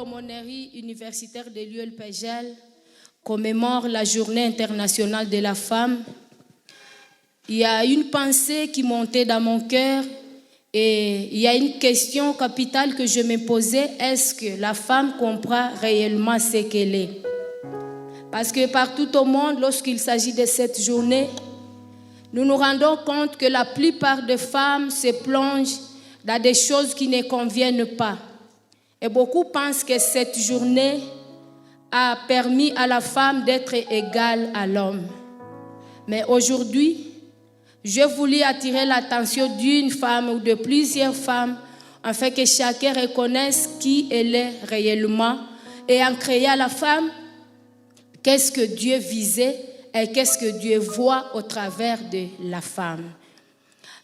l'aumônerie universitaire de l'ULPGL commémore la Journée internationale de la femme, il y a une pensée qui montait dans mon cœur et il y a une question capitale que je me posais. Est-ce que la femme comprend réellement ce qu'elle est? Parce que partout au monde, lorsqu'il s'agit de cette journée, nous nous rendons compte que la plupart des femmes se plongent dans des choses qui ne conviennent pas. Et beaucoup pensent que cette journée a permis à la femme d'être égale à l'homme. Mais aujourd'hui, je voulais attirer l'attention d'une femme ou de plusieurs femmes afin que chacun reconnaisse qui elle est réellement et en créant la femme, qu'est-ce que Dieu visait et qu'est-ce que Dieu voit au travers de la femme.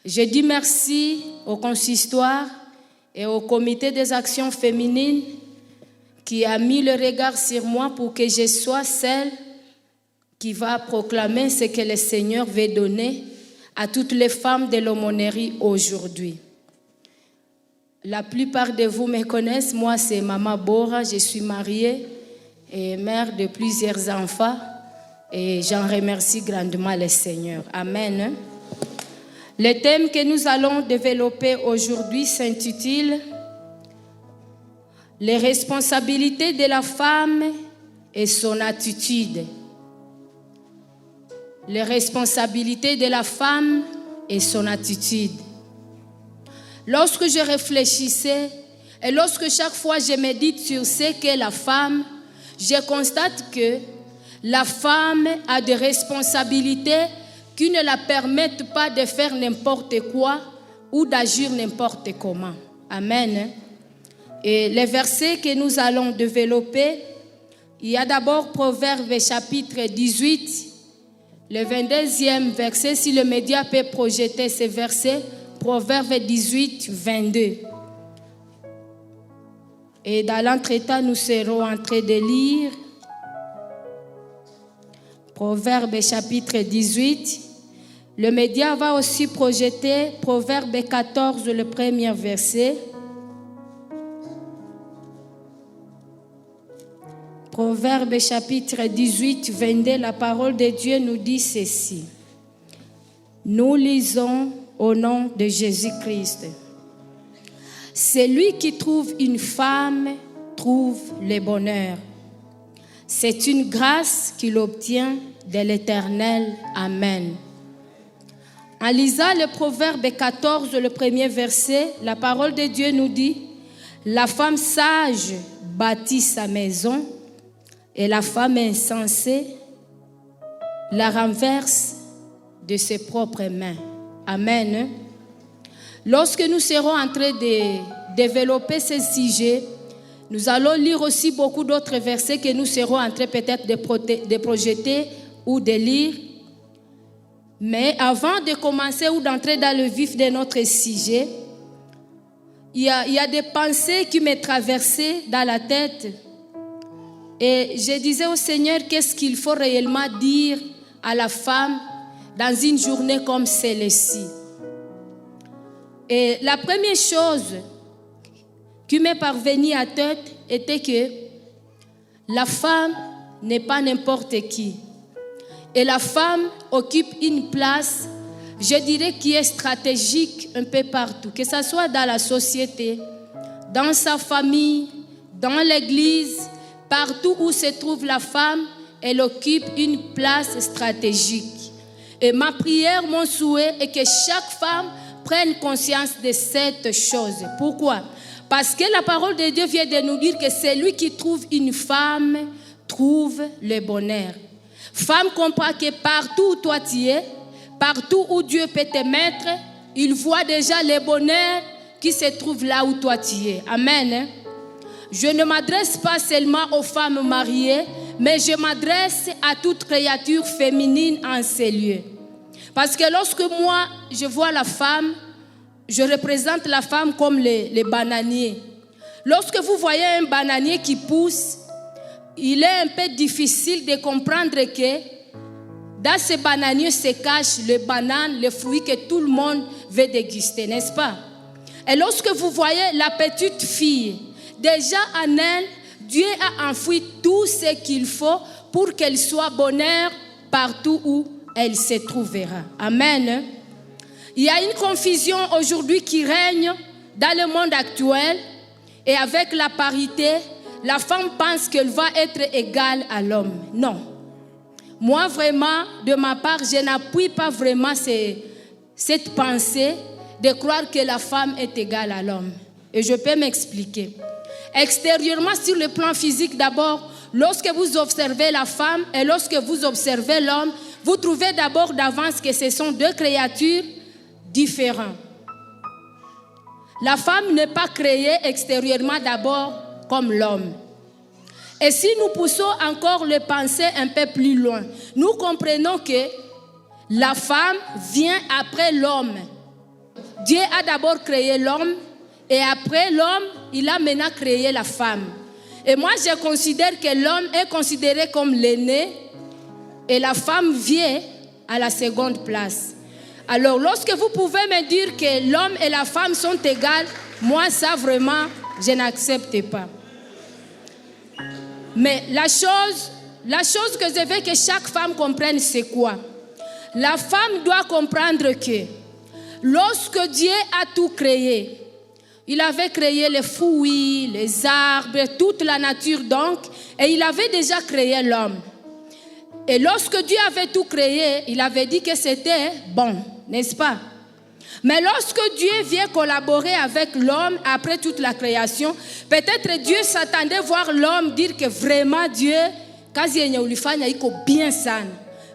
Je dis merci au consistoire et au comité des actions féminines qui a mis le regard sur moi pour que je sois celle qui va proclamer ce que le Seigneur veut donner à toutes les femmes de l'aumônerie aujourd'hui. La plupart de vous me connaissent, moi c'est Maman Bora, je suis mariée et mère de plusieurs enfants et j'en remercie grandement le Seigneur. Amen. Le thème que nous allons développer aujourd'hui s'intitule « Les responsabilités de la femme et son attitude ». Les responsabilités de la femme et son attitude. Lorsque je réfléchissais et lorsque chaque fois je médite sur ce qu'est la femme, je constate que la femme a des responsabilités qui ne la permettent pas de faire n'importe quoi ou d'agir n'importe comment. Amen. Et les versets que nous allons développer, il y a d'abord Proverbes chapitre 18, le 22e verset, si le média peut projeter ce verset, Proverbe 18, 22. Et dans l'entretemps, nous serons en train de lire Proverbe chapitre 18. Le média va aussi projeter Proverbe 14, le premier verset. Proverbe chapitre 18, 22, la parole de Dieu nous dit ceci. Nous lisons au nom de Jésus-Christ. Celui qui trouve une femme trouve le bonheur. C'est une grâce qu'il obtient de l'Éternel. Amen. En lisant le Proverbe 14, le premier verset, la parole de Dieu nous dit, la femme sage bâtit sa maison, et la femme insensée la renverse de ses propres mains. Amen. Lorsque nous serons en train de développer ce sujet, nous allons lire aussi beaucoup d'autres versets que nous serons en train peut-être de projeter ou de lire. Mais avant de commencer ou d'entrer dans le vif de notre sujet, il y a des pensées qui me traversaient dans la tête. Et je disais au Seigneur, qu'est-ce qu'il faut réellement dire à la femme dans une journée comme celle-ci? Et la première chose qui m'est parvenue à tête était que la femme n'est pas n'importe qui. Et la femme occupe une place, je dirais, qui est stratégique un peu partout, que ce soit dans la société, dans sa famille, dans l'église. Partout où se trouve la femme, elle occupe une place stratégique. Et ma prière, mon souhait est que chaque femme prenne conscience de cette chose. Pourquoi? Parce que la parole de Dieu vient de nous dire que celui qui trouve une femme trouve le bonheur. Femme comprend que partout où toi tu es, partout où Dieu peut te mettre, il voit déjà le bonheur qui se trouve là où toi tu es. Amen. Je ne m'adresse pas seulement aux femmes mariées, mais je m'adresse à toute créature féminine en ces lieux. Parce que lorsque moi, je vois la femme, je représente la femme comme les bananiers. Lorsque vous voyez un bananier qui pousse, il est un peu difficile de comprendre que dans ce bananier se cache le banane, le fruit que tout le monde veut déguster, n'est-ce pas? Et lorsque vous voyez la petite fille, déjà en elle, Dieu a enfoui tout ce qu'il faut pour qu'elle soit bonheur partout où elle se trouvera. Amen. Il y a une confusion aujourd'hui qui règne dans le monde actuel et avec la parité, la femme pense qu'elle va être égale à l'homme. Non. Moi, vraiment, de ma part, je n'appuie pas vraiment cette pensée de croire que la femme est égale à l'homme. Et je peux m'expliquer. Extérieurement, sur le plan physique d'abord, lorsque vous observez la femme et lorsque vous observez l'homme, vous trouvez d'abord d'avance que ce sont deux créatures différentes. La femme n'est pas créée extérieurement d'abord comme l'homme. Et si nous poussons encore les pensées un peu plus loin, nous comprenons que la femme vient après l'homme. Dieu a d'abord créé l'homme et après l'homme, il a maintenant créé la femme. Et moi, je considère que l'homme est considéré comme l'aîné et la femme vient à la seconde place. Alors, lorsque vous pouvez me dire que l'homme et la femme sont égales, moi, ça vraiment, je n'accepte pas. Mais la chose que je veux que chaque femme comprenne, c'est quoi? La femme doit comprendre que lorsque Dieu a tout créé, il avait créé les fruits, les arbres, toute la nature donc, et il avait déjà créé l'homme. Et lorsque Dieu avait tout créé, il avait dit que c'était bon, n'est-ce pas? Mais lorsque Dieu vient collaborer avec l'homme après toute la création, peut-être Dieu s'attendait à voir l'homme dire que vraiment Dieu, bien sana.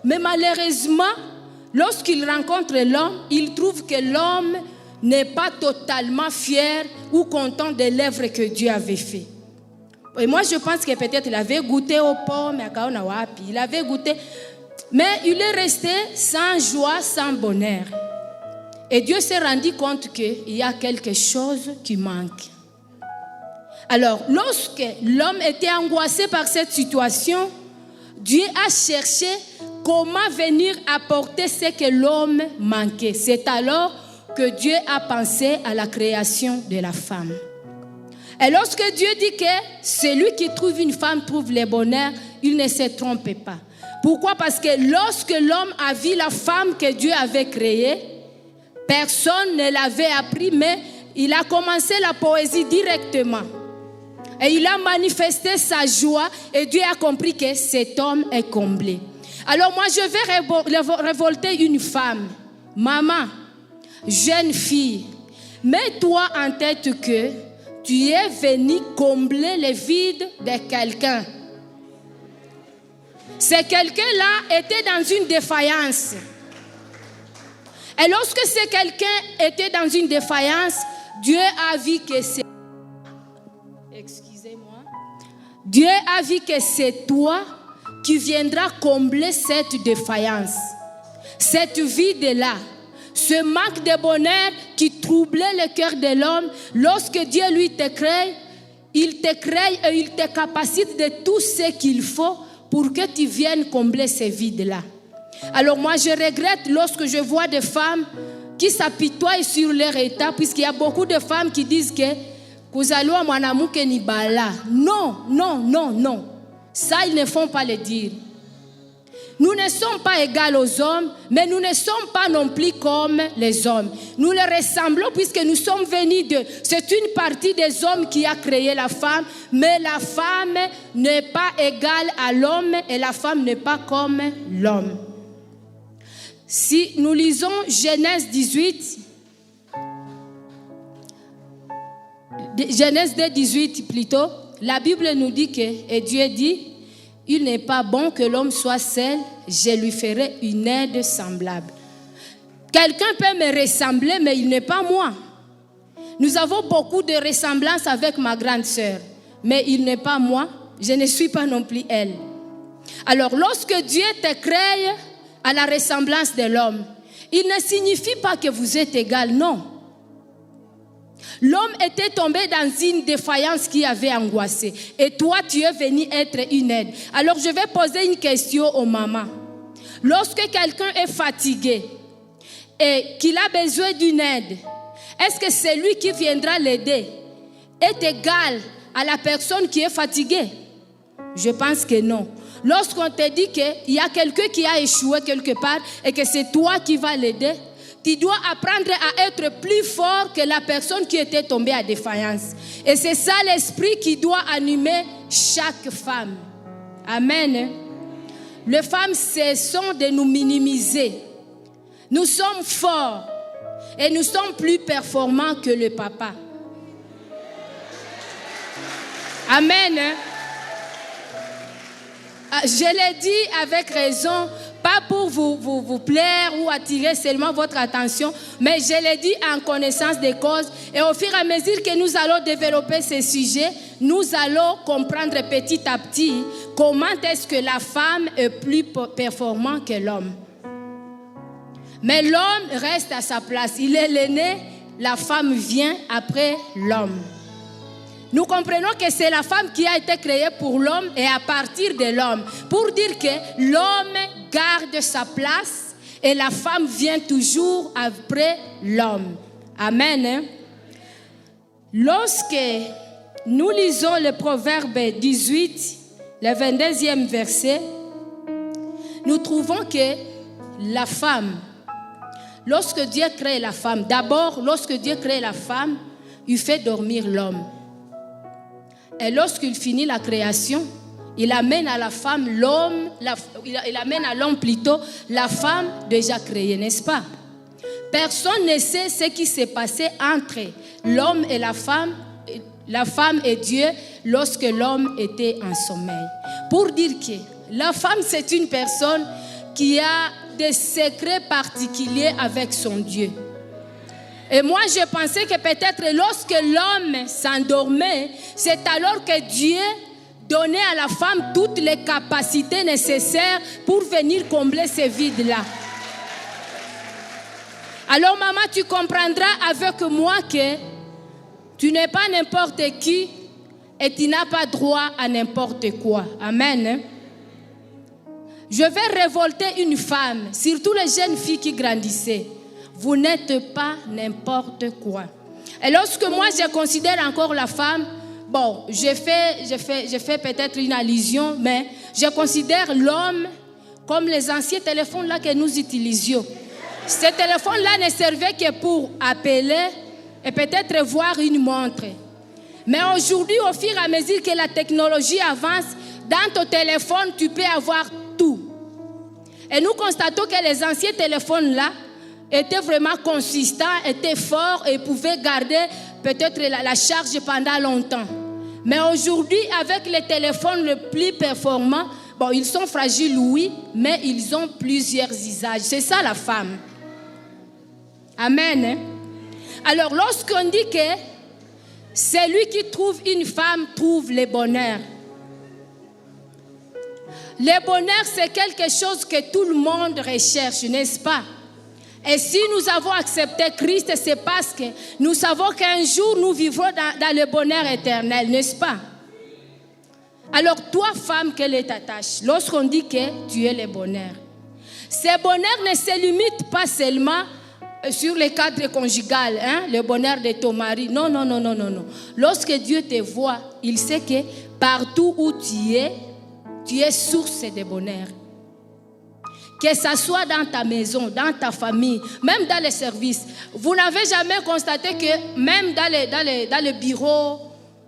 Mais malheureusement, lorsqu'il rencontre l'homme, il trouve que l'homme n'est pas totalement fier ou content de l'œuvre que Dieu avait fait. Et moi, je pense que peut-être il avait goûté aux pommes, il avait goûté, mais il est resté sans joie, sans bonheur. Et Dieu s'est rendu compte qu'il y a quelque chose qui manque. Alors, lorsque l'homme était angoissé par cette situation, Dieu a cherché comment venir apporter ce que l'homme manquait. C'est alors que Dieu a pensé à la création de la femme. Et lorsque Dieu dit que celui qui trouve une femme trouve le bonheur, il ne se trompe pas. Pourquoi? Parce que lorsque l'homme a vu la femme que Dieu avait créée, personne ne l'avait appris, mais il a commencé la poésie directement. Et il a manifesté sa joie et Dieu a compris que cet homme est comblé. Alors moi, je vais révolter une femme. Maman, jeune fille, mets-toi en tête que tu es venu combler le vide de quelqu'un. Ce quelqu'un-là était dans une défaillance. Et lorsque ce quelqu'un était dans une défaillance, Dieu a vu que c'est... Excusez-moi. Dieu a vu que c'est toi qui viendras combler cette défaillance, cette vide-là, ce manque de bonheur qui troublait le cœur de l'homme. Lorsque Dieu lui te crée, il te crée et il te capacite de tout ce qu'il faut pour que tu viennes combler ce vide-là. Alors moi, je regrette lorsque je vois des femmes qui s'apitoient sur leur état, puisqu'il y a beaucoup de femmes qui disent que non, non, non, non. Ça, ils ne font pas le dire. Nous ne sommes pas égaux aux hommes, mais nous ne sommes pas non plus comme les hommes. Nous les ressemblons puisque nous sommes venus d'eux. C'est une partie des hommes qui a créé la femme, mais la femme n'est pas égale à l'homme et la femme n'est pas comme l'homme. Si nous lisons Genèse 18, Genèse 18 plutôt, la Bible nous dit que, et Dieu dit, il n'est pas bon que l'homme soit seul, je lui ferai une aide semblable. Quelqu'un peut me ressembler, mais il n'est pas moi. Nous avons beaucoup de ressemblances avec ma grande sœur, mais il n'est pas moi, je ne suis pas non plus elle. Alors, lorsque Dieu te crée à la ressemblance de l'homme, il ne signifie pas que vous êtes égal, non. L'homme était tombé dans une défaillance qui avait angoissé. Et toi, tu es venu être une aide. Alors, je vais poser une question aux mamans. Lorsque quelqu'un est fatigué et qu'il a besoin d'une aide, est-ce que celui qui viendra l'aider est égal à la personne qui est fatiguée? Je pense que non. Lorsqu'on te dit qu'il y a quelqu'un qui a échoué quelque part et que c'est toi qui vas l'aider, tu dois apprendre à être plus fort que la personne qui était tombée à défaillance. Et c'est ça l'esprit qui doit animer chaque femme. Amen. Les femmes cessons de nous minimiser. Nous sommes forts et nous sommes plus performants que le papa. Amen. Je l'ai dit avec raison, pas pour vous plaire ou attirer seulement votre attention, mais je l'ai dit en connaissance des causes. Et au fur et à mesure que nous allons développer ces sujets, nous allons comprendre petit à petit comment est-ce que la femme est plus performante que l'homme. Mais l'homme reste à sa place. Il est l'aîné, la femme vient après l'homme. Nous comprenons que c'est la femme qui a été créée pour l'homme et à partir de l'homme. Pour dire que l'homme garde sa place et la femme vient toujours après l'homme. Amen. Lorsque nous lisons le Proverbe 18, le 22e verset, nous trouvons que la femme, lorsque Dieu crée la femme, d'abord, lorsque Dieu crée la femme, il fait dormir l'homme. Et lorsqu'il finit la création, il amène à la femme l'homme, il amène à l'homme plutôt la femme déjà créée, n'est-ce pas? Personne ne sait ce qui s'est passé entre l'homme et la femme et Dieu lorsque l'homme était en sommeil. Pour dire que la femme, c'est une personne qui a des secrets particuliers avec son Dieu. Et moi, je pensais que peut-être lorsque l'homme s'endormait, c'est alors que Dieu donnait à la femme toutes les capacités nécessaires pour venir combler ce vide-là. Alors, maman, tu comprendras avec moi que tu n'es pas n'importe qui et tu n'as pas droit à n'importe quoi. Amen. Je vais révolter une femme, surtout les jeunes filles qui grandissaient. Vous n'êtes pas n'importe quoi. Et lorsque moi je considère encore la femme, bon, je fais peut-être une allusion, mais je considère l'homme comme les anciens téléphones là que nous utilisions. Ces téléphones-là ne servaient que pour appeler et peut-être voir une montre. Mais aujourd'hui, au fur et à mesure que la technologie avance, dans ton téléphone, tu peux avoir tout. Et nous constatons que les anciens téléphones-là étaient vraiment consistants, étaient forts et pouvaient garder peut-être la charge pendant longtemps. Mais aujourd'hui, avec les téléphones les plus performants, bon, ils sont fragiles, oui, mais ils ont plusieurs usages. C'est ça la femme. Amen. Alors, lorsqu'on dit que celui qui trouve une femme trouve le bonheur. Le bonheur, c'est quelque chose que tout le monde recherche, n'est-ce pas? Et si nous avons accepté Christ, c'est parce que nous savons qu'un jour nous vivrons dans le bonheur éternel, n'est-ce pas? Alors toi, femme, quelle est ta tâche? Lorsqu'on dit que tu es le bonheur, ce bonheur ne se limite pas seulement sur le cadre conjugal, hein? Le bonheur de ton mari. Non. Lorsque Dieu te voit, il sait que partout où tu es source de bonheur. Que ça soit dans ta maison, dans ta famille, même dans les services. Vous n'avez jamais constaté que même dans le bureau,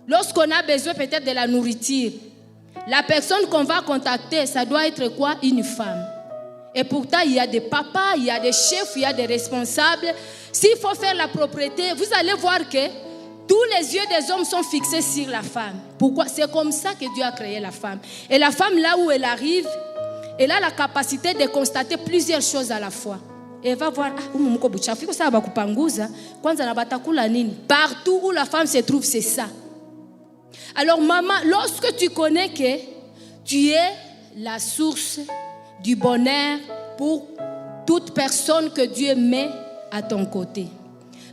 lorsqu'on a besoin peut-être de la nourriture, la personne qu'on va contacter, ça doit être quoi? Une femme. Et pourtant, il y a des papas, il y a des chefs, il y a des responsables. S'il faut faire la propriété, vous allez voir que tous les yeux des hommes sont fixés sur la femme. Pourquoi? C'est comme ça que Dieu a créé la femme. Et la femme, là où elle arrive, elle a la capacité de constater plusieurs choses à la fois. Elle va voir, partout où la femme se trouve, c'est ça. Alors maman, lorsque tu connais que tu es la source du bonheur pour toute personne que Dieu met à ton côté,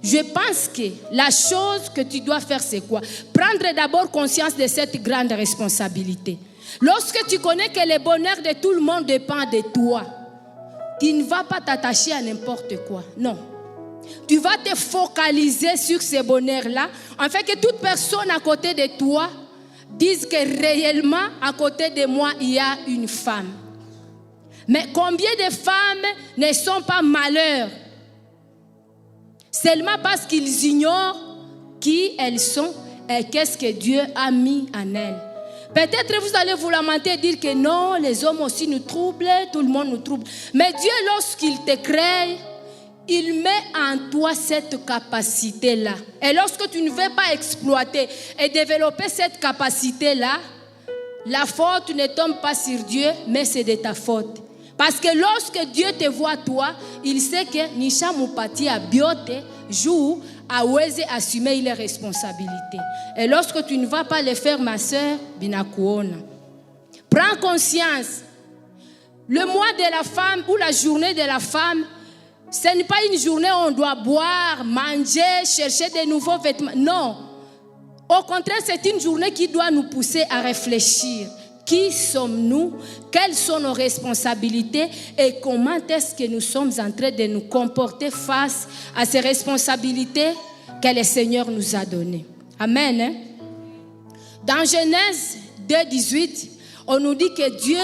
je pense que la chose que tu dois faire, c'est quoi? Prendre d'abord conscience de cette grande responsabilité. Lorsque tu connais que le bonheur de tout le monde dépend de toi, tu ne vas pas t'attacher à n'importe quoi. Non. Tu vas te focaliser sur ces bonheurs-là, afin que toute personne à côté de toi dise que réellement, à côté de moi, il y a une femme. Mais combien de femmes ne sont pas malheurs? Seulement parce qu'ils ignorent qui elles sont et qu'est-ce que Dieu a mis en elles. Peut-être vous allez vous lamenter et dire que non, les hommes aussi nous troublent, tout le monde nous trouble. Mais Dieu, lorsqu'il te crée, il met en toi cette capacité-là. Et lorsque tu ne veux pas exploiter et développer cette capacité-là, la faute ne tombe pas sur Dieu, mais c'est de ta faute. Parce que lorsque Dieu te voit toi, il sait que Nisha Mupati a biote, joue, a osé assumer les responsabilités. Et lorsque tu ne vas pas le faire, ma soeur, binakuona. Prends conscience. Le mois de la femme ou la journée de la femme, ce n'est pas une journée où on doit boire, manger, chercher de nouveaux vêtements. Non. Au contraire, c'est une journée qui doit nous pousser à réfléchir. Qui sommes-nous? Quelles sont nos responsabilités? Et comment est-ce que nous sommes en train de nous comporter face à ces responsabilités que le Seigneur nous a données? Amen. Dans Genèse 2:18, on nous dit que Dieu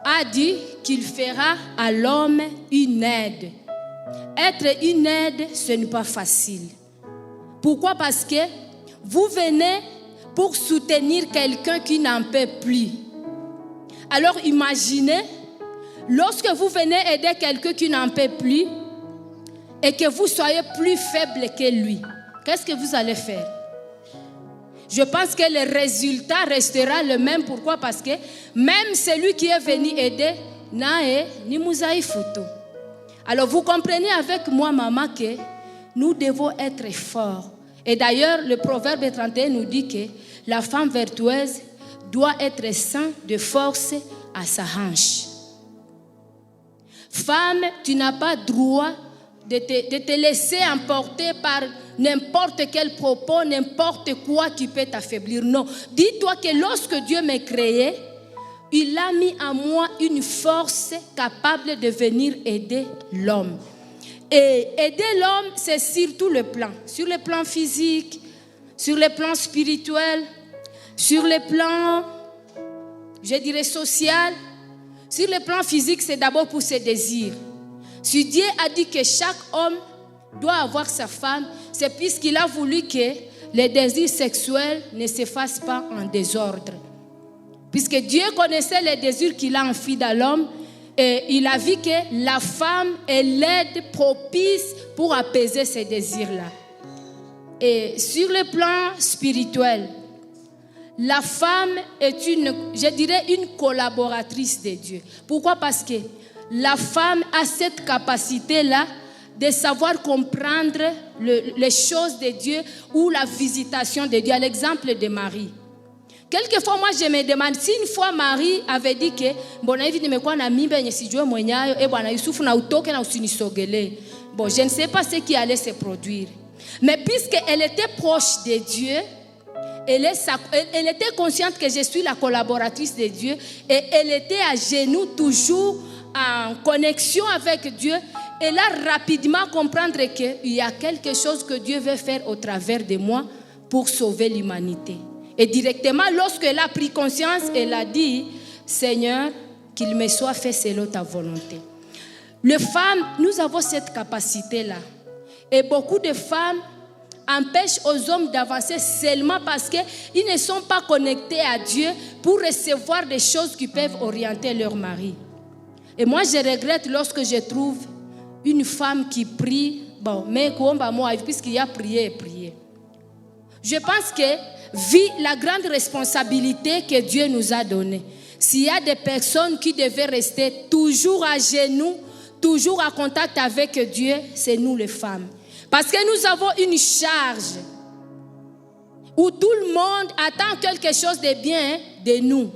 a dit qu'il fera à l'homme une aide. Être une aide, ce n'est pas facile. Pourquoi? Parce que vous venez pour soutenir quelqu'un qui n'en peut plus. Alors imaginez, lorsque vous venez aider quelqu'un qui n'en peut plus et que vous soyez plus faible que lui, qu'est-ce que vous allez faire? Je pense que le résultat restera le même. Pourquoi? Parce que même celui qui est venu aider, nae ni musaï photo. Alors vous comprenez avec moi, maman, que nous devons être forts. Et d'ailleurs, le proverbe 31 nous dit que la femme vertueuse doit être sainte de force à sa hanche. Femme, tu n'as pas droit de te laisser emporter par n'importe quel propos, n'importe quoi qui peut t'affaiblir. Non, dis-toi que lorsque Dieu m'a créé, il a mis en moi une force capable de venir aider l'homme. Et aider l'homme, c'est sur tout le plan. Sur le plan physique, sur le plan spirituel, sur le plan, je dirais, social. Sur le plan physique, c'est d'abord pour ses désirs. Si Dieu a dit que chaque homme doit avoir sa femme, c'est puisqu'il a voulu que les désirs sexuels ne se fassent pas en désordre. Puisque Dieu connaissait les désirs qu'il a enfouis dans l'homme, et il a vu que la femme est l'aide propice pour apaiser ces désirs-là. Et sur le plan spirituel, la femme est une collaboratrice de Dieu. Pourquoi? Parce que la femme a cette capacité-là de savoir comprendre les choses de Dieu ou la visitation de Dieu. À l'exemple de Marie. Quelquefois, moi, je me demande si une fois Marie avait dit que bon, je ne sais pas ce qui allait se produire. Mais puisqu'elle était proche de Dieu, elle était consciente que je suis la collaboratrice de Dieu et elle était à genoux toujours en connexion avec Dieu. Elle a rapidement comprendre qu'il y a quelque chose que Dieu veut faire au travers de moi pour sauver l'humanité. Et directement, lorsqu'elle a pris conscience, elle a dit, Seigneur, qu'il me soit fait selon ta volonté. Les femmes, nous avons cette capacité-là. Et beaucoup de femmes empêchent aux hommes d'avancer seulement parce qu'ils ne sont pas connectés à Dieu pour recevoir des choses qui peuvent orienter leur mari. Et moi, je regrette lorsque je trouve une femme qui prie, bon, mais puisqu'il y a prié et prié. Je pense que, vu la grande responsabilité que Dieu nous a donnée, s'il y a des personnes qui devaient rester toujours à genoux, toujours en contact avec Dieu, c'est nous les femmes. Parce que nous avons une charge où tout le monde attend quelque chose de bien de nous.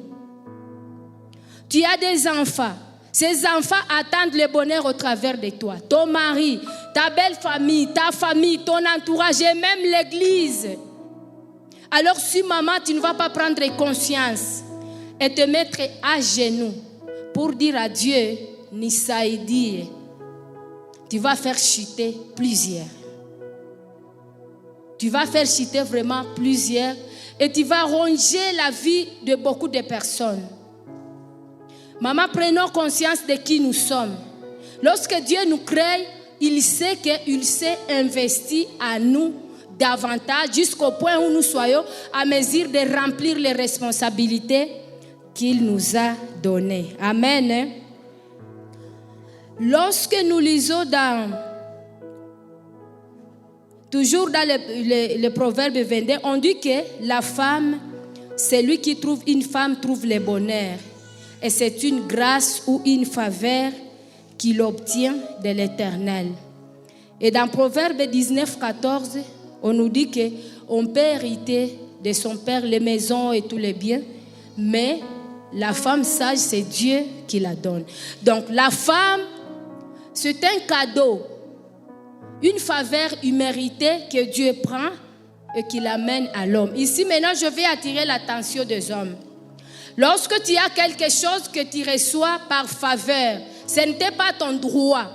Tu as des enfants. Ces enfants attendent le bonheur au travers de toi. Ton mari, ta belle famille, ta famille, ton entourage et même l'église. Alors si maman, tu ne vas pas prendre conscience et te mettre à genoux pour dire à Dieu, Nisaidie. tu vas faire chuter plusieurs. Tu vas faire chuter vraiment plusieurs et tu vas ronger la vie de beaucoup de personnes. Maman, prenons conscience de qui nous sommes. Lorsque Dieu nous crée, il sait qu'il s'est investi à nous davantage jusqu'au point où nous soyons à mesure de remplir les responsabilités qu'il nous a données. Amen. Lorsque nous lisons toujours dans le proverbe 22, on dit que la femme, celui qui trouve une femme trouve le bonheur. Et c'est une grâce ou une faveur qu'il obtient de l'Éternel. Et dans Proverbe 19, 14, on nous dit qu'on peut hériter de son père les maisons et tous les biens, mais la femme sage, c'est Dieu qui la donne. Donc la femme, c'est un cadeau, une faveur imméritée que Dieu prend et qu'il amène à l'homme. Ici maintenant, je vais attirer l'attention des hommes. Lorsque tu as quelque chose que tu reçois par faveur, ce n'était pas ton droit.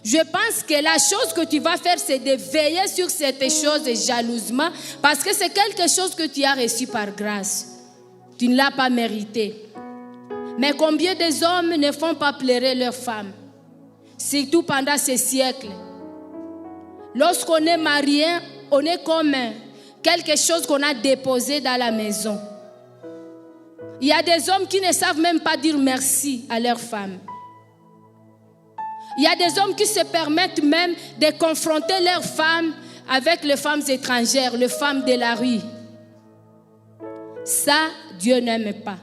Je pense que la chose que tu vas faire, c'est de veiller sur cette chose jalousement parce que c'est quelque chose que tu as reçu par grâce. Tu ne l'as pas mérité. Mais combien des hommes ne font pas pleurer leurs femmes, surtout pendant ces siècles. Lorsqu'on est marié, on est comme quelque chose qu'on a déposé dans la maison. Il y a des hommes qui ne savent même pas dire merci à leurs femmes. Il y a des hommes qui se permettent même de confronter leurs femmes avec les femmes étrangères, les femmes de la rue. Ça, Dieu n'aime pas.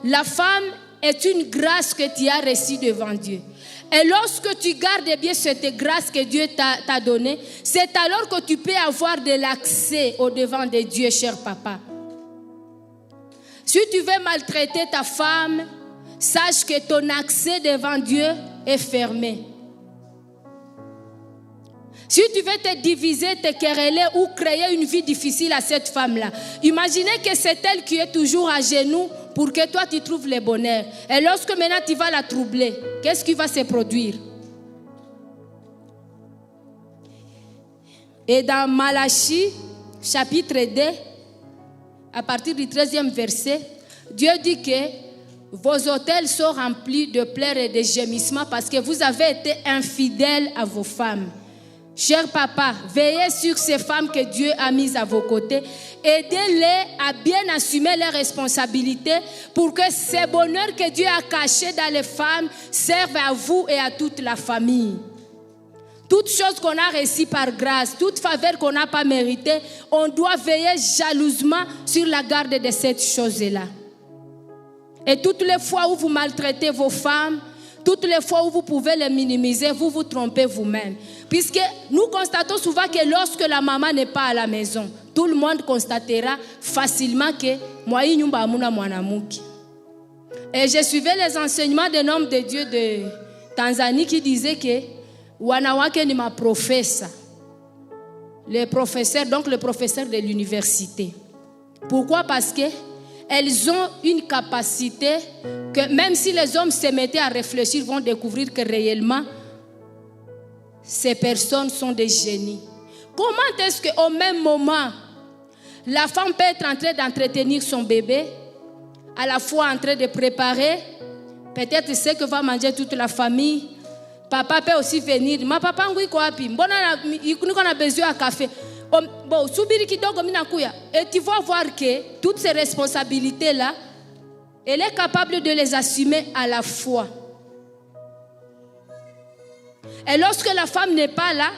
La femme est une grâce que tu as reçue devant Dieu. Et lorsque tu gardes bien cette grâce que Dieu t'a donnée, c'est alors que tu peux avoir de l'accès au devant de Dieu, cher papa. Si tu veux maltraiter ta femme, sache que ton accès devant Dieu est fermé. Si tu veux te diviser, te quereller ou créer une vie difficile à cette femme-là, imaginez que c'est elle qui est toujours à genoux pour que toi tu trouves le bonheur. Et lorsque maintenant tu vas la troubler, qu'est-ce qui va se produire? Et dans Malachie, chapitre 2, à partir du 13e verset, Dieu dit que vos autels sont remplis de pleurs et de gémissements parce que vous avez été infidèles à vos femmes. Cher papa, veillez sur ces femmes que Dieu a mises à vos côtés. Aidez-les à bien assumer leurs responsabilités pour que ce bonheur que Dieu a caché dans les femmes serve à vous et à toute la famille. Toute chose qu'on a reçue par grâce, toute faveur qu'on n'a pas méritée, on doit veiller jalousement sur la garde de cette chose-là. Et toutes les fois où vous maltraitez vos femmes, toutes les fois où vous pouvez les minimiser, vous vous trompez vous-même. Puisque nous constatons souvent que lorsque la maman n'est pas à la maison, tout le monde constatera facilement que moi, nyumba amuna mwanamuki. Et je suivais les enseignements d'un homme de Dieu de Tanzanie qui disait que wanawake ni ma professa. Le professeur, donc le professeur de l'université. Pourquoi? Parce que elles ont une capacité que même si les hommes se mettaient à réfléchir, vont découvrir que réellement, ces personnes sont des génies. Comment est-ce qu'au même moment, la femme peut être en train d'entretenir son bébé, à la fois en train de préparer, peut-être ce que va manger toute la famille. Papa peut aussi venir. Ma papa ngui kwa api? Mbona niko na besoin de café? Bon, subiri kidogo mina kuya. Et tu vas voir que toutes ces responsabilités-là, elle est capable de les assumer à la fois. Et lorsque la femme n'est pas là,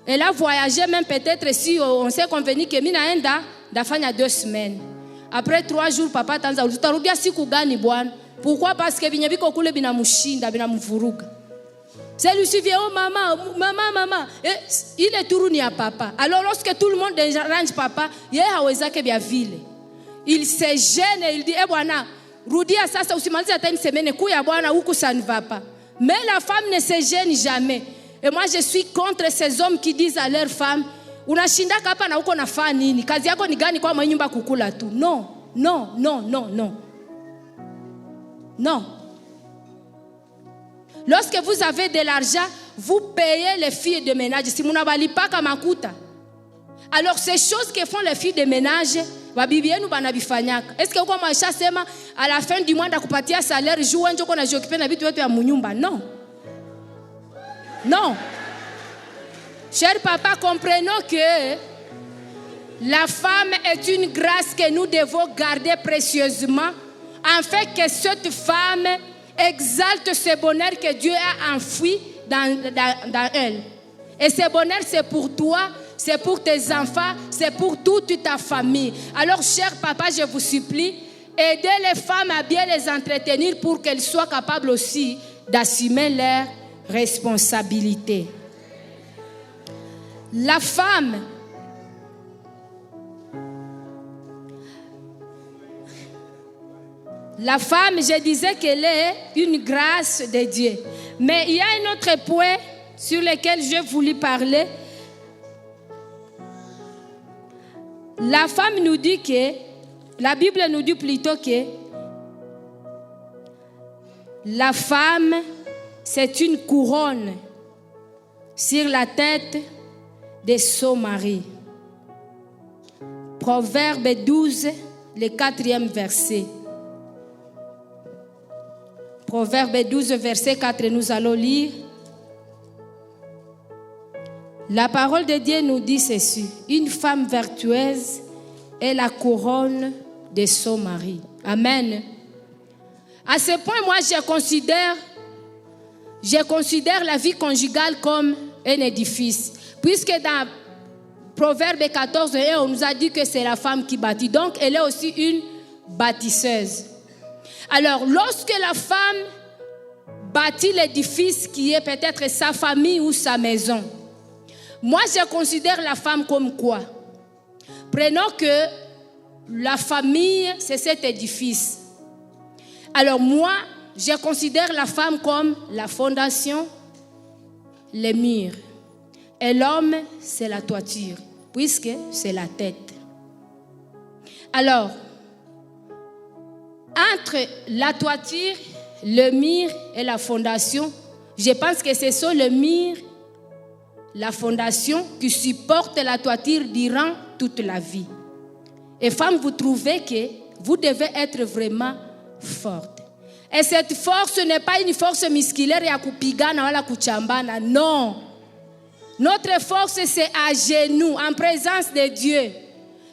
elle a voyagé même peut-être si on s'est convenu que mina enda dafanya 2 semaines. Après 3 jours, papa tanza utarudia siku gani bwana? Pourquoi? Parce que binyabiko kule binamushinda, binamuvuruga. Celui-ci vient, oh maman. Et il est tourné à papa. Alors lorsque tout le monde arrange papa, il se gêne et il dit, eh bwana, rudia sasa usimalize hata une semaine, kuya bwana huku ça ne va pas. Mais la femme ne se gêne jamais. Et moi je suis contre ces hommes qui disent à leur femme, unashinda hapa na uko nafanya nini? Kazi yako ni gani kwa mwenye nyumba kukula tu? Non. Non. Lorsque vous avez de l'argent, vous payez les filles de ménage. Si vous n'avez pas kamakuta. Alors ces choses que font les filles de ménage, est-ce que kwa maisha sema à la fin du mois ndakupatia salaire jour njo kona jiokipe na vitu wetu ya munyumba? Non. Non. Chers papas, comprenons que la femme est une grâce que nous devons garder précieusement afin que cette femme exalte ce bonheur que Dieu a enfoui dans elle. Et ce bonheur, c'est pour toi, c'est pour tes enfants, c'est pour toute ta famille. Alors, chers papas, je vous supplie, aidez les femmes à bien les entretenir pour qu'elles soient capables aussi d'assumer leurs responsabilités. La femme, je disais qu'elle est une grâce de Dieu. Mais il y a un autre point sur lequel j'ai voulu parler. La femme nous dit que, la Bible nous dit plutôt que la femme, c'est une couronne sur la tête de son mari. Proverbe 12, le 4e verset. Proverbe 12, verset 4, nous allons lire. La parole de Dieu nous dit ceci. Une femme vertueuse est la couronne de son mari. Amen. À ce point, moi, je considère la vie conjugale comme un édifice. Puisque dans Proverbe 14, on nous a dit que c'est la femme qui bâtit. Donc, elle est aussi une bâtisseuse. Alors, lorsque la femme bâtit l'édifice qui est peut-être sa famille ou sa maison, moi, je considère la femme comme quoi? Prenons que la famille, c'est cet édifice. Alors, moi, je considère la femme comme la fondation, les murs. Et l'homme, c'est la toiture, puisque c'est la tête. Alors, entre la toiture, le mur et la fondation, je pense que ce sont le mur, la fondation qui supporte la toiture durant toute la vie. Et femme, vous trouvez que vous devez être vraiment forte. Et cette force n'est pas une force musculaire ya kupigana wala kuchambana, non. Notre force, c'est à genoux, en présence de Dieu.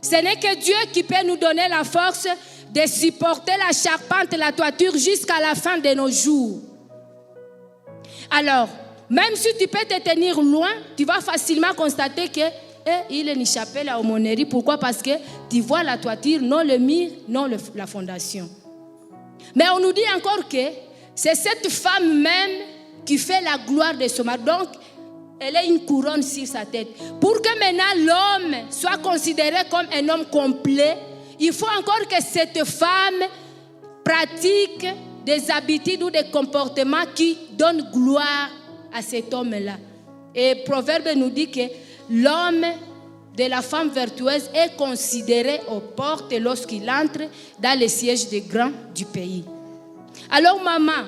Ce n'est que Dieu qui peut nous donner la force de supporter la charpente, la toiture jusqu'à la fin de nos jours. Alors, même si tu peux te tenir loin, tu vas facilement constater que il est une chapelle à aumônerie. Pourquoi? Parce que tu vois la toiture, non le mur, non la fondation. Mais on nous dit encore que c'est cette femme même qui fait la gloire de son mari. Donc, elle a une couronne sur sa tête. Pour que maintenant l'homme soit considéré comme un homme complet, il faut encore que cette femme pratique des habitudes ou des comportements qui donnent gloire à cet homme-là. Et Proverbe nous dit que l'homme de la femme vertueuse est considéré aux portes lorsqu'il entre dans les sièges des grands du pays. Alors maman,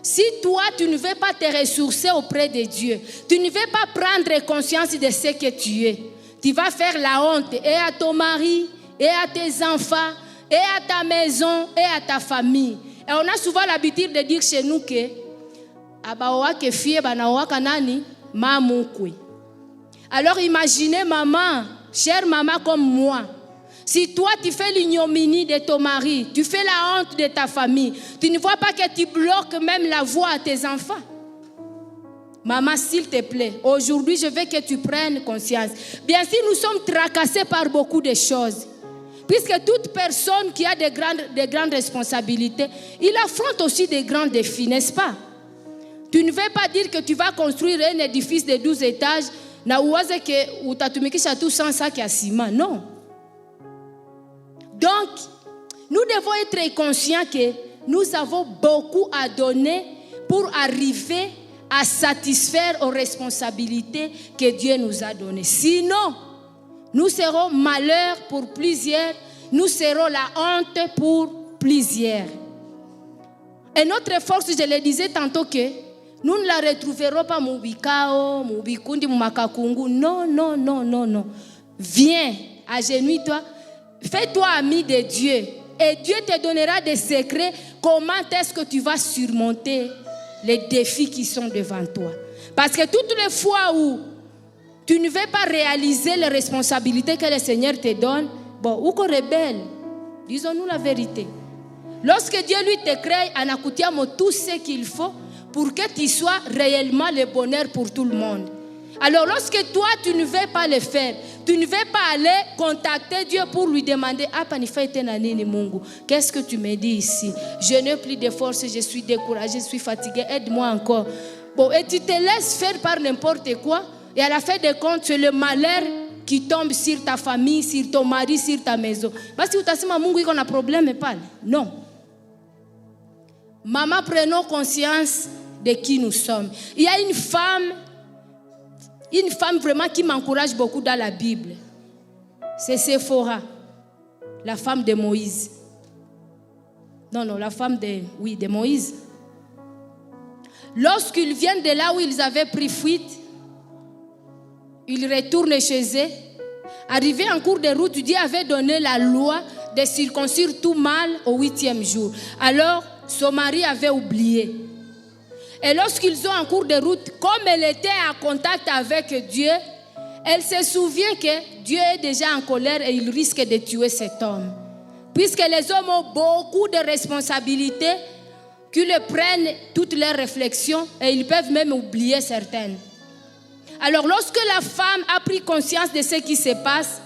si toi tu ne veux pas te ressourcer auprès de Dieu, tu ne veux pas prendre conscience de ce que tu es, tu vas faire la honte et à ton mari, et à tes enfants, et à ta maison, et à ta famille. Et on a souvent l'habitude de dire chez nous que abaoake fie banaoaka nani mamukwe. Alors imaginez maman, chère maman comme moi, si toi tu fais l'ignominie de ton mari, tu fais la honte de ta famille, tu ne vois pas que tu bloques même la voie à tes enfants. Maman, s'il te plaît, aujourd'hui je veux que tu prennes conscience. Bien sûr, nous sommes tracassés par beaucoup de choses. Puisque toute personne qui a de grandes responsabilités, il affronte aussi des grands défis, n'est-ce pas? Tu ne veux pas dire que tu vas construire un édifice de 12 étages, na uwaze que utatumikisha tout sans sac à ciment. Non. Donc, nous devons être conscients que nous avons beaucoup à donner pour arriver à satisfaire aux responsabilités que Dieu nous a données. Sinon, nous serons malheur pour plusieurs, nous serons la honte pour plusieurs. Et notre force, je le disais tantôt que Nous ne la retrouverons pas Moubikao, Moubikundi, Moumakakungu. Non, non, non, non, non. Viens, agenouille-toi, fais-toi ami de Dieu. Et Dieu te donnera des secrets. Comment est-ce que tu vas surmonter les défis qui sont devant toi? Parce que toutes les fois où tu ne veux pas réaliser les responsabilités que le Seigneur te donne, bon, ou qu'on rebelle, disons-nous la vérité. Lorsque Dieu lui te crée, en accoutant tout ce qu'il faut pour que tu sois réellement le bonheur pour tout le monde. Alors lorsque toi tu ne veux pas le faire, tu ne veux pas aller contacter Dieu pour lui demander qu'est-ce que tu me dis ici? Je n'ai plus de force, je suis découragé, je suis fatigué, aide-moi encore. Bon, et tu te laisses faire par n'importe quoi, et à la fin des comptes, c'est le malheur qui tombe sur ta famille, sur ton mari, sur ta maison. Parce que tu as dit qu'on a un problème, pas. Non. Maman, prenons conscience de qui nous sommes. Il y a une femme vraiment qui m'encourage beaucoup dans la Bible. C'est Séphora, la femme de Moïse. Non, la femme de Moïse. Lorsqu'ils viennent de là où ils avaient pris fuite, ils retournent chez eux. Arrivé en cours de route, Dieu avait donné la loi de circoncire tout mâle au 8e jour. Alors, son mari avait oublié. Et lorsqu'ils ont en cours de route, comme elle était en contact avec Dieu, elle se souvient que Dieu est déjà en colère et il risque de tuer cet homme. Puisque les hommes ont beaucoup de responsabilités, qu'ils prennent toutes leurs réflexions et ils peuvent même oublier certaines. Alors lorsque la femme a pris conscience de ce qui se passe,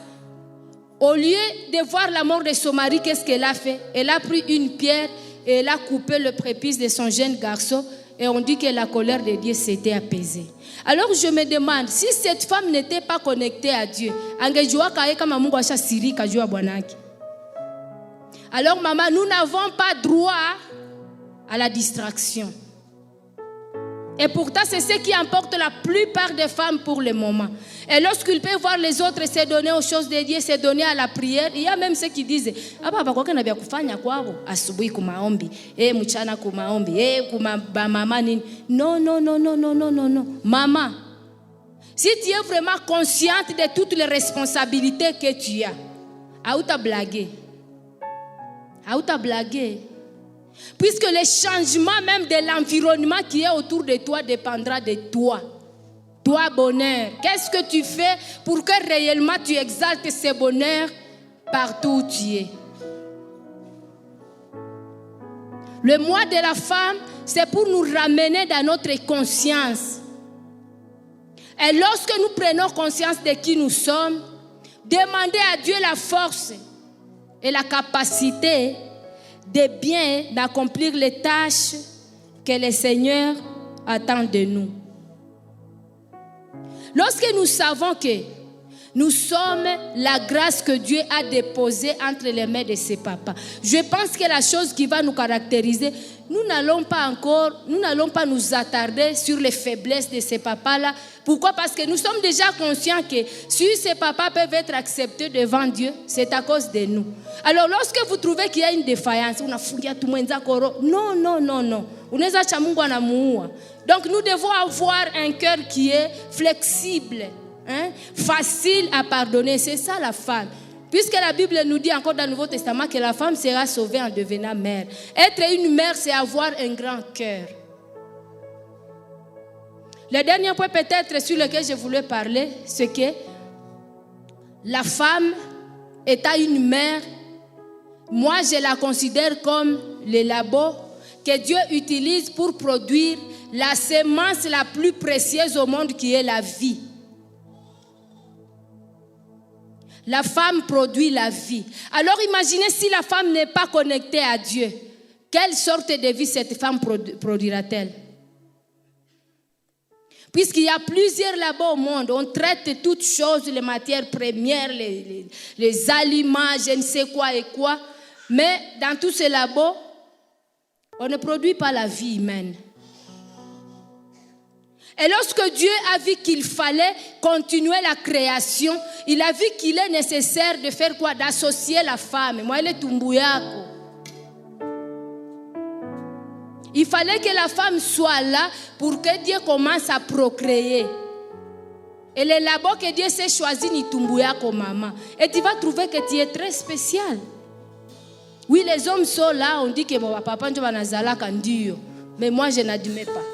au lieu de voir la mort de son mari, qu'est-ce qu'elle a fait? Elle a pris une pierre et elle a coupé le prépuce de son jeune garçon. Et on dit que la colère de Dieu s'était apaisée. Alors je me demande, si cette femme n'était pas connectée à Dieu, alors maman, nous n'avons pas droit à la distraction. Et pourtant, c'est ce qui emporte la plupart des femmes pour le moment. Et lorsqu'ils peuvent voir les autres se donner aux choses de Dieu, se donner à la prière, il y a même ceux qui disent non, non, non, non, non, non, non, non. Maman, si tu es vraiment consciente de toutes les responsabilités que tu as, où t'as blagué? Où t'as blagué? Puisque le changement même de l'environnement qui est autour de toi dépendra de toi. Toi, bonheur. Qu'est-ce que tu fais pour que réellement tu exaltes ce bonheur partout où tu es? Le mois de la femme, c'est pour nous ramener dans notre conscience. Et lorsque nous prenons conscience de qui nous sommes, demandez à Dieu la force et la capacité de bien d'accomplir les tâches que le Seigneur attend de nous. Lorsque nous savons que nous sommes la grâce que Dieu a déposée entre les mains de ses papas, je pense que la chose qui va nous caractériser, nous n'allons pas nous attarder sur les faiblesses de ces papas-là. Pourquoi? Parce que nous sommes déjà conscients que si ces papas peuvent être acceptés devant Dieu, c'est à cause de nous. Alors lorsque vous trouvez qu'il y a une défaillance, non, non, non, non. Donc nous devons avoir un cœur qui est flexible, facile à pardonner. C'est ça la femme. Puisque la Bible nous dit encore dans le Nouveau Testament que la femme sera sauvée en devenant mère. Être une mère, c'est avoir un grand cœur. Le dernier point peut-être sur lequel je voulais parler, c'est que la femme étant une mère, moi je la considère comme le labo que Dieu utilise pour produire la semence la plus précieuse au monde qui est la vie. La femme produit la vie. Alors imaginez si la femme n'est pas connectée à Dieu. Quelle sorte de vie cette femme produira-t-elle? Puisqu'il y a plusieurs labos au monde, on traite toutes choses, les matières premières, les aliments, je ne sais quoi et quoi. Mais dans tous ces labos, on ne produit pas la vie humaine. Et lorsque Dieu a vu qu'il fallait continuer la création, il a vu qu'il est nécessaire de faire quoi? D'associer la femme. Moi, elle est Tumbouyako. Il fallait que la femme soit là pour que Dieu commence à procréer. Et le labo que Dieu s'est choisi, ni tumbuya comme maman. Et tu vas trouver que tu es très spécial. Oui, les hommes sont là, on dit que mon papa va nazala kandiyo. Mais moi, je n'admets pas.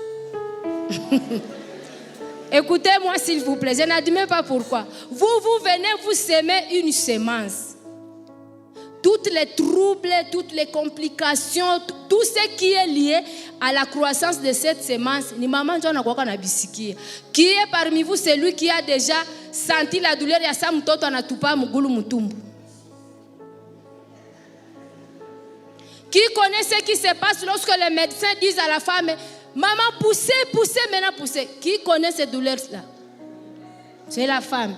Écoutez-moi, s'il vous plaît, je n'admets pas pourquoi. Vous venez, vous semez une semence. Toutes les troubles, toutes les complications, tout ce qui est lié à la croissance de cette semence, ni maman John na bisiki. Qui est parmi vous celui qui a déjà senti la douleur ya sa mtoto anatupa mugulu mutumbu? Qui connaît ce qui se passe lorsque les médecins disent à la femme, maman poussez, poussez, maintenant poussez. Qui connaît ces douleurs-là? C'est la femme.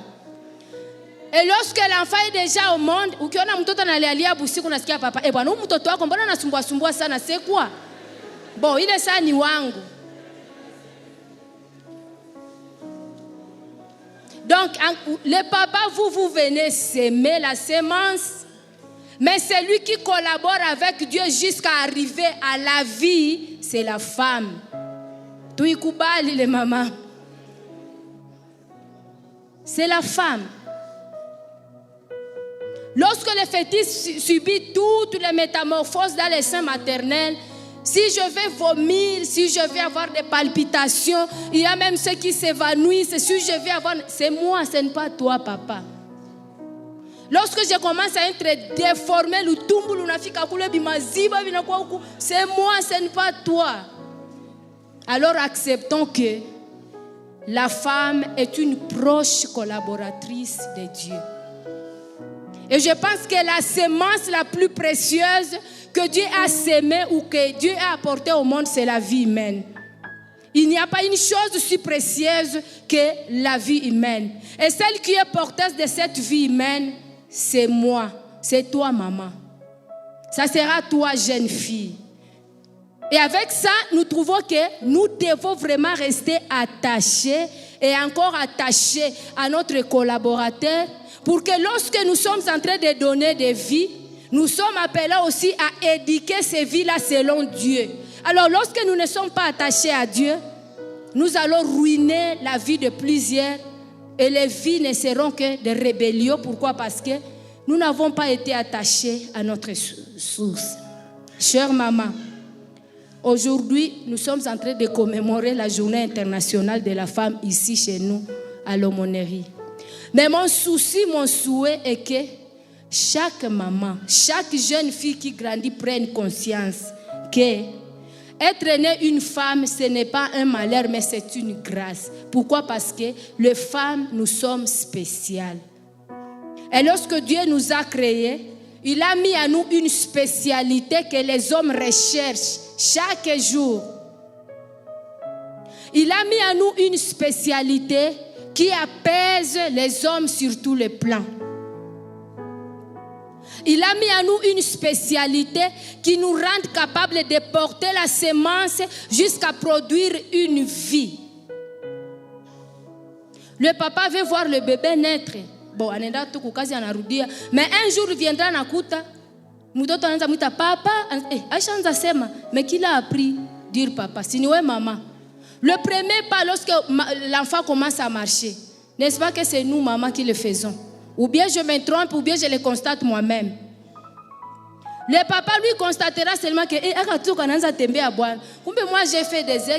Et lorsque l'enfant est déjà au monde, ukiona mtoto analialia busiku nasikia papa, bwana huyu mtoto wako mbona anasumbua sana, c'est quoi? Bon, ile saa ni wangu. Donc, le papa, vous venez semer la semence, mais celui qui collabore avec Dieu jusqu'à arriver à la vie, c'est la femme. Tuikubali les mamans. C'est la femme. Lorsque le fœtus subit toutes les métamorphoses dans les seins maternels, si je vais vomir, si je vais avoir des palpitations, il y a même ceux qui s'évanouissent, si je vais avoir... C'est moi, ce n'est pas toi, papa. Lorsque je commence à être déformé, c'est moi, ce n'est pas toi. Alors acceptons que la femme est une proche collaboratrice de Dieu. Et je pense que la semence la plus précieuse que Dieu a sémée ou que Dieu a apportée au monde, c'est la vie humaine. Il n'y a pas une chose aussi précieuse que la vie humaine. Et celle qui est porteuse de cette vie humaine, c'est moi, c'est toi, maman. Ça sera toi, jeune fille. Et avec ça, nous trouvons que nous devons vraiment rester attachés et encore attachés à notre collaborateur, pour que lorsque nous sommes en train de donner des vies, nous sommes appelés aussi à éduquer ces vies-là selon Dieu. Alors lorsque nous ne sommes pas attachés à Dieu, nous allons ruiner la vie de plusieurs et les vies ne seront que des rébellions. Pourquoi? Parce que nous n'avons pas été attachés à notre source. Chère maman, aujourd'hui, nous sommes en train de commémorer la journée internationale de la femme ici chez nous à l'Aumônerie. Mais mon souci, mon souhait est que chaque maman, chaque jeune fille qui grandit prenne conscience que être née une femme, ce n'est pas un malheur, mais c'est une grâce. Pourquoi? Parce que les femmes, nous sommes spéciales. Et lorsque Dieu nous a créés, il a mis à nous une spécialité que les hommes recherchent chaque jour. Il a mis à nous une spécialité qui apaise les hommes sur tous les plans. Il a mis à nous une spécialité qui nous rend capables de porter la semence jusqu'à produire une vie. Le papa veut voir le bébé naître. Bon, anaenda tu kukazi anarudia, mais un jour viendra nakuta mtoto anaanza muita papa, Aisha anza sema, mais qui l'a appris dire papa? Si ni wewe maman. Le premier pas lorsque l'enfant commence à marcher, n'est-ce pas que c'est nous maman qui le faisons? Ou bien je me trompe, ou bien je le constate moi-même. Le papa lui constatera seulement que moi j'ai fait des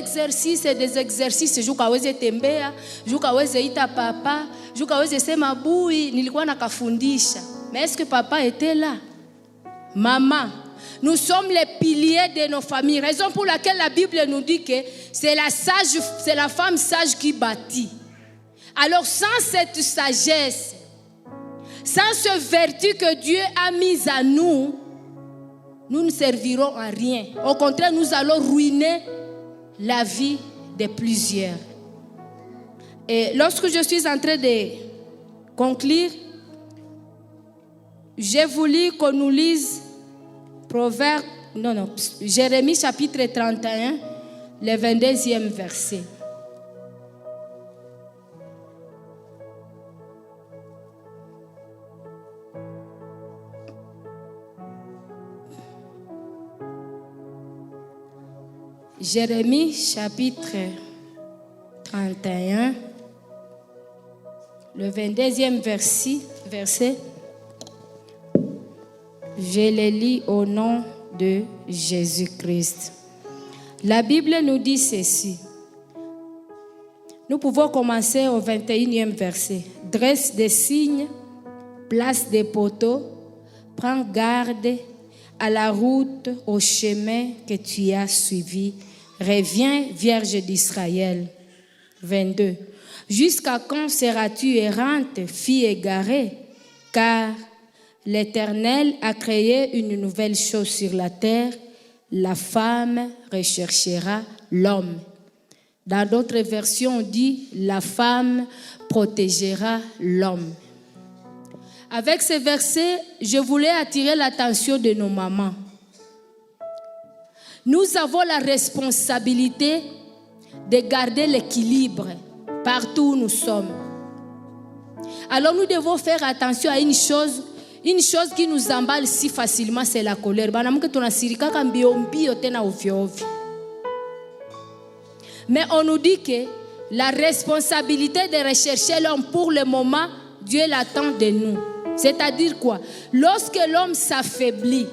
exercices jukaweze tembea, jukaweze ita papa, jukaweze sema bui, nilikuwa nakafundisha. Mais est-ce que papa était là? Maman, nous sommes les piliers de nos familles, raison pour laquelle la Bible nous dit que c'est la femme sage qui bâtit. Alors sans cette sagesse, sans ce vertu que Dieu a mise à nous, nous ne servirons à rien. Au contraire, nous allons ruiner la vie de plusieurs. Et lorsque je suis en train de conclure, j'ai voulu qu'on nous lise Jérémie chapitre 31, le 22e verset. Jérémie chapitre 31, le 22e verset. Je le lis au nom de Jésus-Christ. La Bible nous dit ceci. Nous pouvons commencer au 21e verset. Dresse des signes, place des poteaux, prends garde à la route, au chemin que tu as suivi. Reviens, Vierge d'Israël. 22. Jusqu'à quand seras-tu errante, fille égarée? Car l'Éternel a créé une nouvelle chose sur la terre. La femme recherchera l'homme. Dans d'autres versions, on dit la femme protégera l'homme. Avec ce verset, je voulais attirer l'attention de nos mamans. Nous avons la responsabilité de garder l'équilibre partout où nous sommes. Alors nous devons faire attention à une chose qui nous emballe si facilement, c'est la colère. Mais on nous dit que la responsabilité de rechercher l'homme pour le moment, Dieu l'attend de nous. C'est-à-dire quoi? Lorsque l'homme s'affaiblit,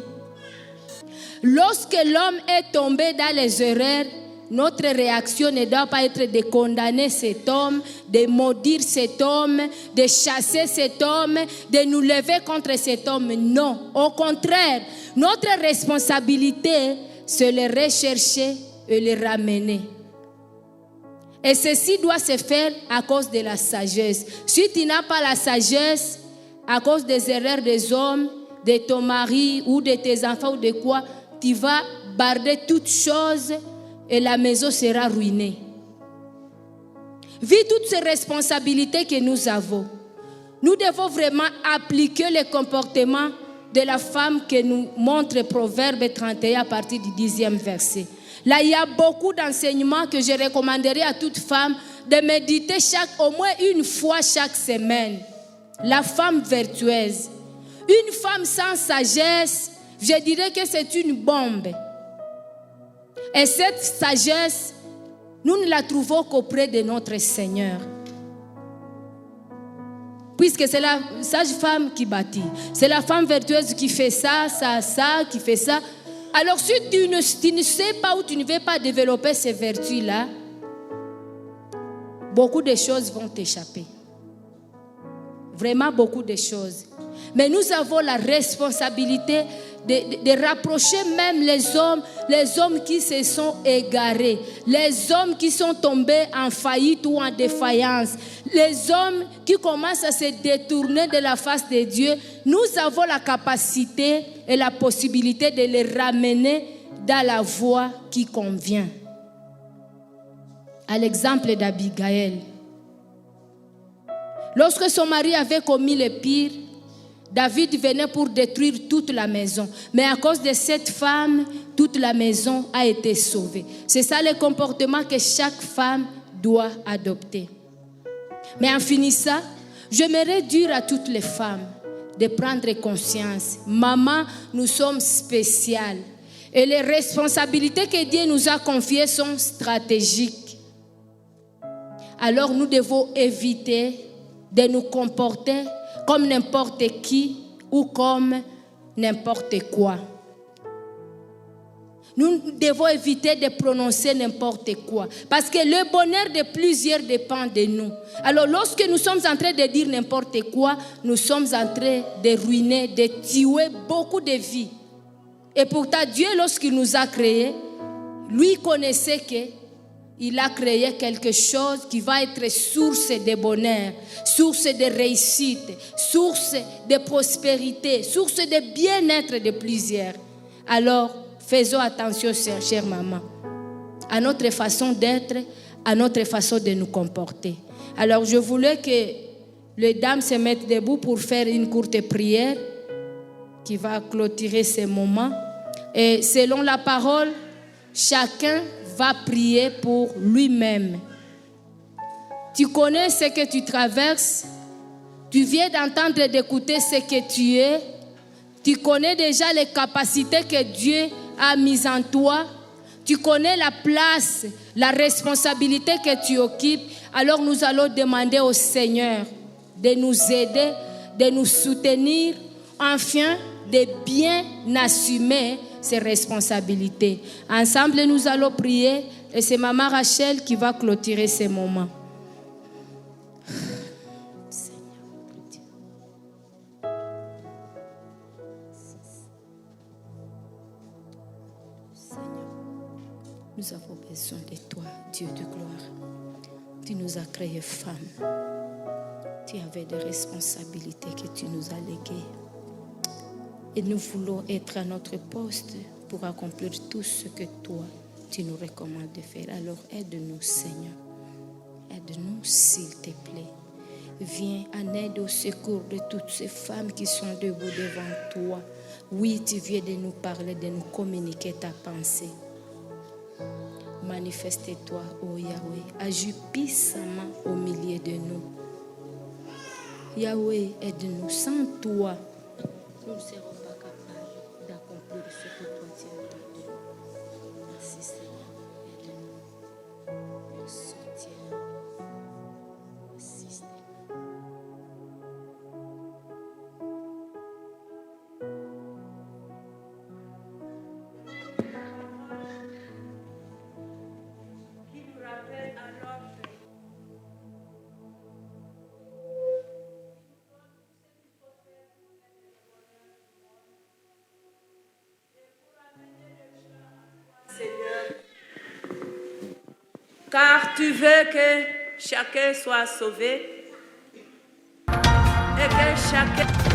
lorsque l'homme est tombé dans les erreurs, notre réaction ne doit pas être de condamner cet homme, de maudire cet homme, de chasser cet homme, de nous lever contre cet homme. Non, au contraire, notre responsabilité, c'est le rechercher et le ramener. Et ceci doit se faire à cause de la sagesse. Si tu n'as pas la sagesse, à cause des erreurs des hommes, de ton mari ou de tes enfants ou de quoi, tu vas barder toutes choses et la maison sera ruinée. Vu toutes ces responsabilités que nous avons, nous devons vraiment appliquer le comportement de la femme que nous montre Proverbe 31 à partir du 10e verset. Là, il y a beaucoup d'enseignements que je recommanderais à toute femme de méditer au moins une fois chaque semaine. La femme vertueuse. Une femme sans sagesse, je dirais que c'est une bombe. Et cette sagesse, nous ne la trouvons qu'auprès de notre Seigneur. Puisque c'est la sage femme qui bâtit. C'est la femme vertueuse qui fait ça, qui fait ça. Alors si tu ne sais pas ou tu ne veux pas développer ces vertus-là, beaucoup de choses vont t'échapper. Vraiment beaucoup de choses. Mais nous avons la responsabilité de rapprocher même les hommes qui se sont égarés, les hommes qui sont tombés en faillite ou en défaillance, les hommes qui commencent à se détourner de la face de Dieu. Nous avons la capacité et la possibilité de les ramener dans la voie qui convient. À l'exemple d'Abigaël. Lorsque son mari avait commis le pire, David venait pour détruire toute la maison. Mais à cause de cette femme, toute la maison a été sauvée. C'est ça le comportement que chaque femme doit adopter. Mais en finissant, j'aimerais dire à toutes les femmes de prendre conscience. Maman, nous sommes spéciales. Et les responsabilités que Dieu nous a confiées sont stratégiques. Alors nous devons éviter de nous comporter comme n'importe qui ou comme n'importe quoi. Nous devons éviter de prononcer n'importe quoi. Parce que le bonheur de plusieurs dépend de nous. Alors lorsque nous sommes en train de dire n'importe quoi, nous sommes en train de ruiner, de tuer beaucoup de vies. Et pourtant Dieu, lorsqu'il nous a créés, lui connaissait qu'il a créé quelque chose qui va être source de bonheur, source de réussite, source de prospérité, source de bien-être de plusieurs. Alors, faisons attention, chère maman, à notre façon d'être, à notre façon de nous comporter. Alors, je voulais que les dames se mettent debout pour faire une courte prière qui va clôturer ce moment. Et selon la parole, chacun va prier pour lui-même. Tu connais ce que tu traverses. Tu viens d'entendre, d'écouter ce que tu es. Tu connais déjà les capacités que Dieu a mises en toi. Tu connais la place, la responsabilité que tu occupes. Alors nous allons demander au Seigneur de nous aider, de nous soutenir, enfin de bien assumer ses responsabilités. Ensemble, nous allons prier et c'est Maman Rachel qui va clôturer ces moments. Nous avons besoin de toi, Dieu de gloire. Tu nous as créés femmes. Tu avais des responsabilités que tu nous as léguées. Et nous voulons être à notre poste pour accomplir tout ce que toi, tu nous recommandes de faire. Alors aide-nous, Seigneur. Aide-nous, s'il te plaît. Viens en aide au secours de toutes ces femmes qui sont debout devant toi. Oui, tu viens de nous parler, de nous communiquer ta pensée. Manifeste-toi, ô Yahweh. Agis puissamment au milieu de nous. Yahweh, aide-nous. Sans toi, nous ne serons pas capables d'accomplir ce que toi tu as dit. Merci Seigneur, aide-nous. Le soutien. Merci Seigneur. Seigneur, car tu veux que chacun soit sauvé et que chacun